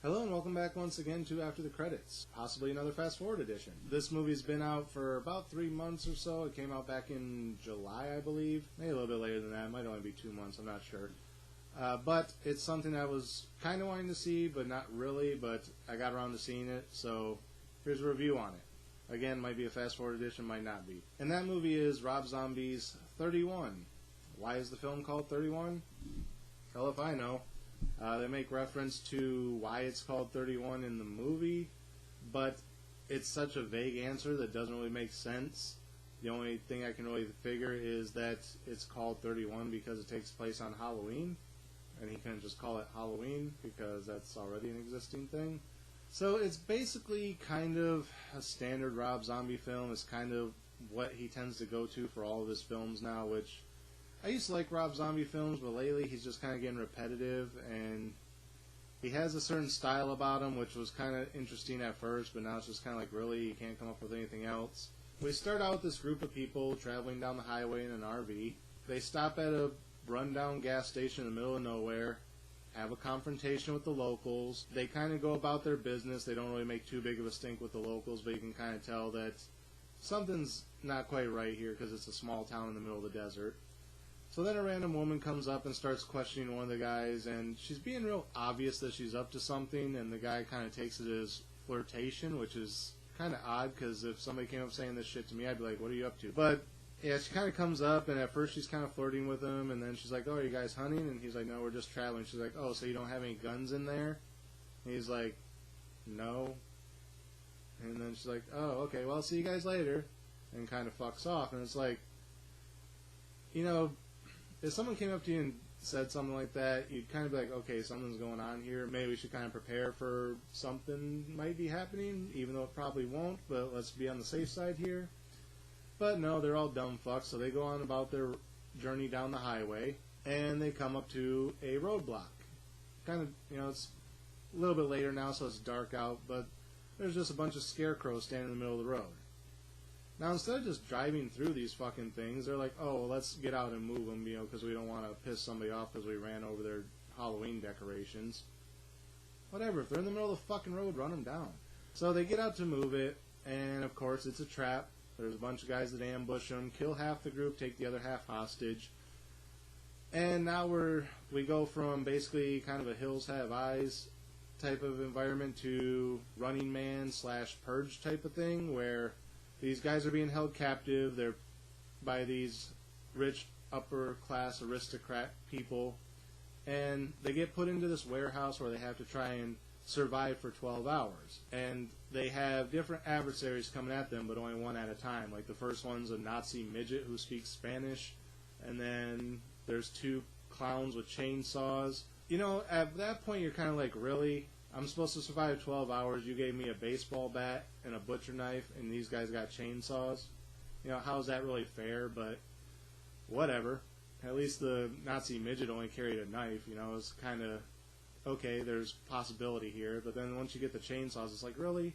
Hello and welcome back once again to After the Credits, possibly another fast forward edition. This movie's been out for about 3 months or so. It came out back in July, I believe. Maybe a little bit later than that. It might only be 2 months, I'm not sure. But it's something I was kind of wanting to see, but not really, but I got around to seeing it, so here's a review on it. Again, might be a fast forward edition, might not be. And that movie is Rob Zombie's 31. Why is the film called 31? Hell if I know. They make reference to why it's called 31 in the movie, but it's such a vague answer that doesn't really make sense. The only thing I can really figure is that it's called 31 because it takes place on Halloween, and he couldn't just call it Halloween because that's already an existing thing. So it's basically kind of a standard Rob Zombie film. It's kind of what he tends to go to for all of his films now, which I used to like Rob Zombie films, but lately he's just kind of getting repetitive, and he has a certain style about him, which was kind of interesting at first, but now it's just kind of like, really, you can't come up with anything else. We start out with this group of people traveling down the highway in an RV. They stop at a rundown gas station in the middle of nowhere, have a confrontation with the locals. They kind of go about their business. They don't really make too big of a stink with the locals, but you can kind of tell that something's not quite right here because it's a small town in the middle of the desert. So then a random woman comes up and starts questioning one of the guys, and she's being real obvious that she's up to something, and the guy kind of takes it as flirtation, which is kind of odd, because if somebody came up saying this shit to me, I'd be like, what are you up to? But yeah, she kind of comes up, and at first she's kind of flirting with him, and then she's like, oh, are you guys hunting? And he's like, no, we're just traveling. She's like, oh, so you don't have any guns in there? And he's like, no. And then she's like, oh, okay, well, I'll see you guys later, and kind of fucks off. And it's like, you know, if someone came up to you and said something like that, you'd kind of be like, okay, something's going on here. Maybe we should kind of prepare for something might be happening, even though it probably won't, but let's be on the safe side here. But no, they're all dumb fucks, so they go on about their journey down the highway, and they come up to a roadblock. Kind of, you know, it's a little bit later now, so it's dark out, but there's just a bunch of scarecrows standing in the middle of the road. Now, instead of just driving through these fucking things, they're like, oh, well, let's get out and move them, you know, because we don't want to piss somebody off because we ran over their Halloween decorations. Whatever, if they're in the middle of the fucking road, run them down. So they get out to move it, and of course, it's a trap. There's a bunch of guys that ambush them, kill half the group, take the other half hostage. And now we go from basically kind of a Hills Have Eyes type of environment to Running Man / Purge type of thing, where these guys are being held captive. They're by these rich, upper-class aristocrat people, and they get put into this warehouse where they have to try and survive for 12 hours. And they have different adversaries coming at them, but only one at a time. Like, the first one's a Nazi midget who speaks Spanish, and then there's 2 clowns with chainsaws. You know, at that point, you're kind of like, really? I'm supposed to survive 12 hours. You gave me a baseball bat and a butcher knife, and these guys got chainsaws. You know, how is that really fair? But whatever. At least the Nazi midget only carried a knife. You know, it's kind of, okay, there's possibility here. But then once you get the chainsaws, it's like, really?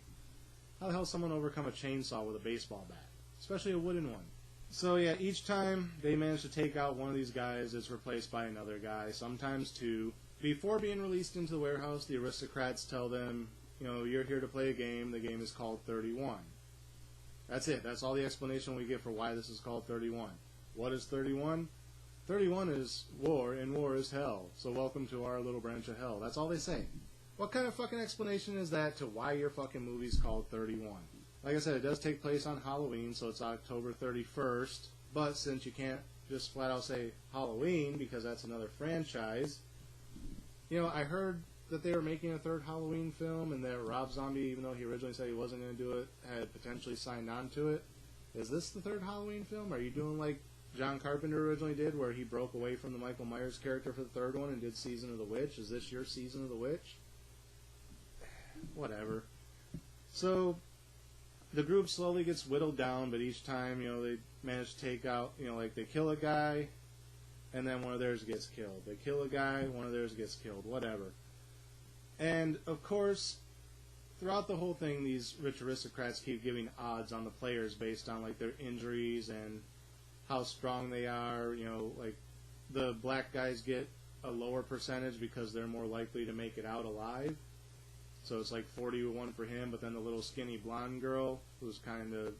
How the hell does someone overcome a chainsaw with a baseball bat? Especially a wooden one. So yeah, each time they manage to take out one of these guys, it's replaced by another guy, sometimes 2. Before being released into the warehouse, the aristocrats tell them, you know, you're here to play a game. The game is called 31. That's it. That's all the explanation we get for why this is called 31. What is 31? 31 is war, and war is hell. So welcome to our little branch of hell. That's all they say. What kind of fucking explanation is that to why your fucking movie's called 31? Like I said, it does take place on Halloween, so it's October 31st. But since you can't just flat out say Halloween, because that's another franchise, you know, I heard that they were making a 3rd Halloween film, and that Rob Zombie, even though he originally said he wasn't going to do it, had potentially signed on to it. Is this the 3rd Halloween film? Are you doing like John Carpenter originally did, where he broke away from the Michael Myers character for the 3rd one and did Season of the Witch? Is this your Season of the Witch? Whatever. So the group slowly gets whittled down, but each time, you know, they manage to take out, you know, like they kill a guy, and then one of theirs gets killed. They kill a guy, one of theirs gets killed, whatever. And, of course, throughout the whole thing, these rich aristocrats keep giving odds on the players based on, like, their injuries and how strong they are. You know, like, the black guys get a lower percentage because they're more likely to make it out alive. So it's like 40 to 1 for him, but then the little skinny blonde girl, who's kind of,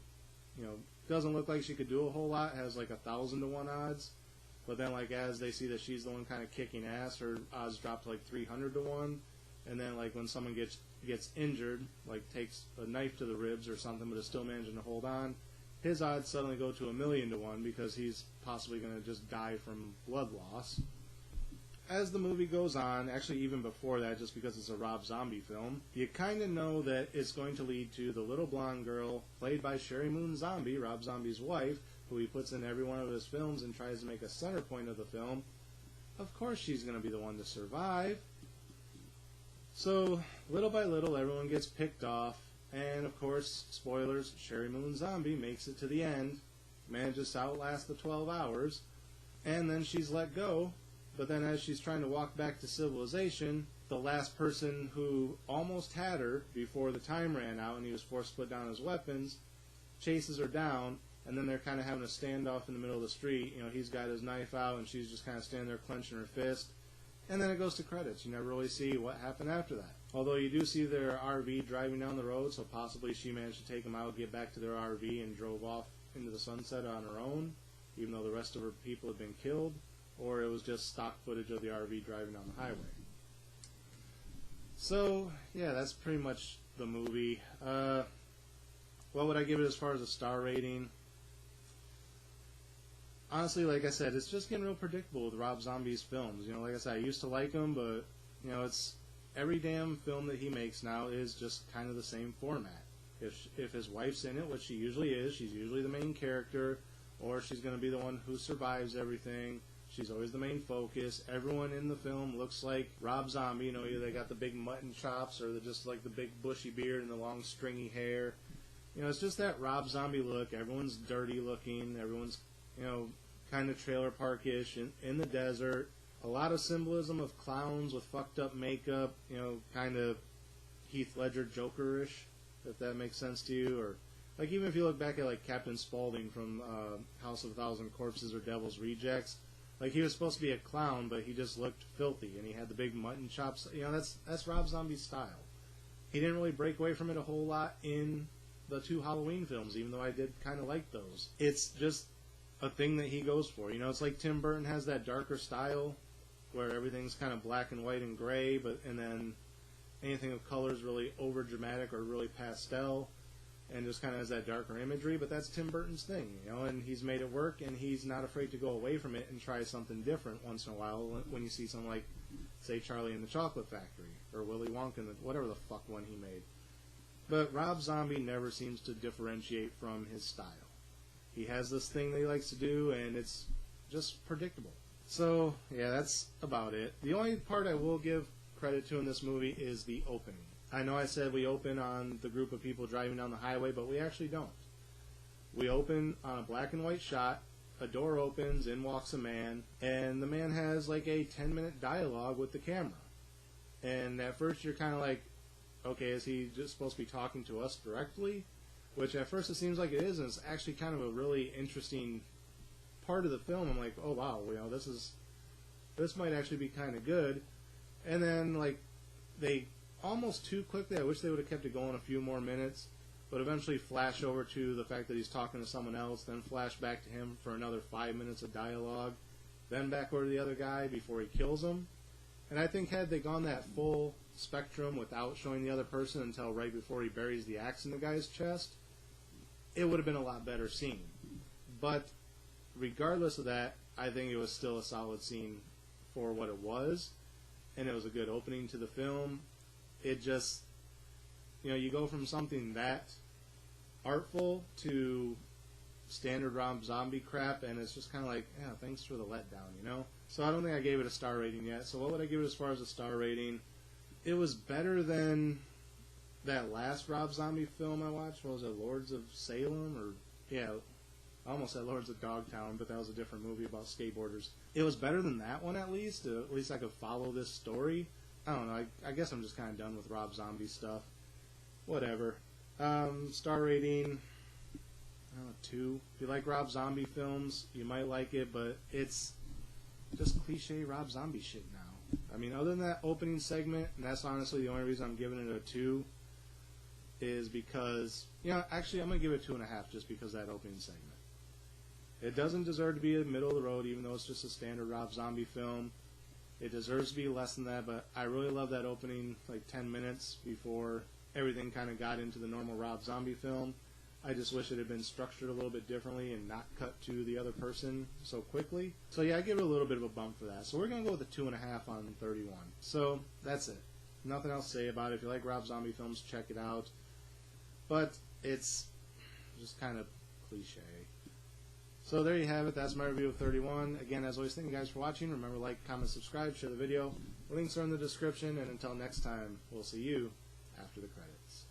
doesn't look like she could do a whole lot, has like 1,000 to 1 odds. But then, like, as they see that she's the one kind of kicking ass, her odds drop to like 300 to 1. And then, like, when someone gets injured, like takes a knife to the ribs or something, but is still managing to hold on, his odds suddenly go to 1,000,000 to 1 because he's possibly going to just die from blood loss. As the movie goes on, actually even before that, just because it's a Rob Zombie film, you kind of know that it's going to lead to the little blonde girl, played by Sherry Moon Zombie, Rob Zombie's wife, who he puts in every one of his films and tries to make a center point of the film. Of course she's going to be the one to survive. So, little by little, everyone gets picked off, and of course, spoilers, Sherry Moon Zombie makes it to the end, manages to outlast the 12 hours, and then she's let go. But then as she's trying to walk back to civilization, the last person who almost had her before the time ran out and he was forced to put down his weapons, chases her down, and then they're kind of having a standoff in the middle of the street. He's got his knife out and she's just kind of standing there clenching her fist. And then it goes to credits. You never really see what happened after that. Although you do see their RV driving down the road, so possibly she managed to take them out, get back to their RV, and drove off into the sunset on her own, even though the rest of her people had been killed. Or it was just stock footage of the RV driving down the highway. So, yeah, that's pretty much the movie. What would I give it as far as a star rating? Honestly, like I said, it's just getting real predictable with Rob Zombie's films. Like I said, I used to like him, but, it's every damn film that he makes now is just kind of the same format. If his wife's in it, which she usually is, she's usually the main character, or she's going to be the one who survives everything. She's always the main focus. Everyone in the film looks like Rob Zombie. Either they got the big mutton chops or they're just like the big bushy beard and the long stringy hair. It's just that Rob Zombie look. Everyone's dirty looking. Everyone's, kind of trailer parkish in the desert. A lot of symbolism of clowns with fucked up makeup. Kind of Heath Ledger Joker-ish, if that makes sense to you. Or like even if you look back at like Captain Spaulding from House of a Thousand Corpses or Devil's Rejects. Like, he was supposed to be a clown, but he just looked filthy, and he had the big mutton chops. That's Rob Zombie's style. He didn't really break away from it a whole lot in the 2 Halloween films, even though I did kind of like those. It's just a thing that he goes for. It's like Tim Burton has that darker style, where everything's kind of black and white and gray, and then anything of color is really over-dramatic or really pastel. And just kind of has that darker imagery, but that's Tim Burton's thing, and he's made it work, and he's not afraid to go away from it and try something different once in a while when you see something like, say, Charlie and the Chocolate Factory, or Willy Wonka, whatever the fuck one he made. But Rob Zombie never seems to differentiate from his style. He has this thing that he likes to do, and it's just predictable. So, yeah, that's about it. The only part I will give credit to in this movie is the opening. I know I said we open on the group of people driving down the highway, but we actually don't. We open on a black and white shot, a door opens, in walks a man, and the man has like a 10-minute dialogue with the camera. And at first you're kind of like, okay, is he just supposed to be talking to us directly? Which at first it seems like it is, and it's actually kind of a really interesting part of the film. I'm like, oh wow, this might actually be kind of good. And then like they almost too quickly, I wish they would have kept it going a few more minutes, but eventually flash over to the fact that he's talking to someone else, then flash back to him for another 5 minutes of dialogue, then back over to the other guy before he kills him. And I think had they gone that full spectrum without showing the other person until right before he buries the axe in the guy's chest, it would have been a lot better scene. But regardless of that, I think it was still a solid scene for what it was, and it was a good opening to the film. It just, you go from something that artful to standard Rob Zombie crap, and it's just kind of like, yeah, thanks for the letdown, So I don't think I gave it a star rating yet. So what would I give it as far as a star rating? It was better than that last Rob Zombie film I watched. What was it, Lords of Salem? Or, yeah, I almost said Lords of Dogtown, but that was a different movie about skateboarders. It was better than that one, at least. At least I could follow this story. I don't know. I guess I'm just kind of done with Rob Zombie stuff. Whatever. Star rating, I don't know, 2. If you like Rob Zombie films, you might like it, but it's just cliche Rob Zombie shit now. I mean, other than that opening segment, and that's honestly the only reason I'm giving it a 2, is because, actually I'm going to give it 2.5 just because of that opening segment. It doesn't deserve to be a middle of the road, even though it's just a standard Rob Zombie film. It deserves to be less than that, but I really love that opening, 10 minutes before everything kind of got into the normal Rob Zombie film. I just wish it had been structured a little bit differently and not cut to the other person so quickly. So yeah, I give it a little bit of a bump for that. So we're going to go with a 2.5 on 31. So that's it. Nothing else to say about it. If you like Rob Zombie films, check it out. But it's just kind of cliche. So there you have it. That's my review of 31. Again, as always, thank you guys for watching. Remember, like, comment, subscribe, share the video. Links are in the description. And until next time, we'll see you after the credits.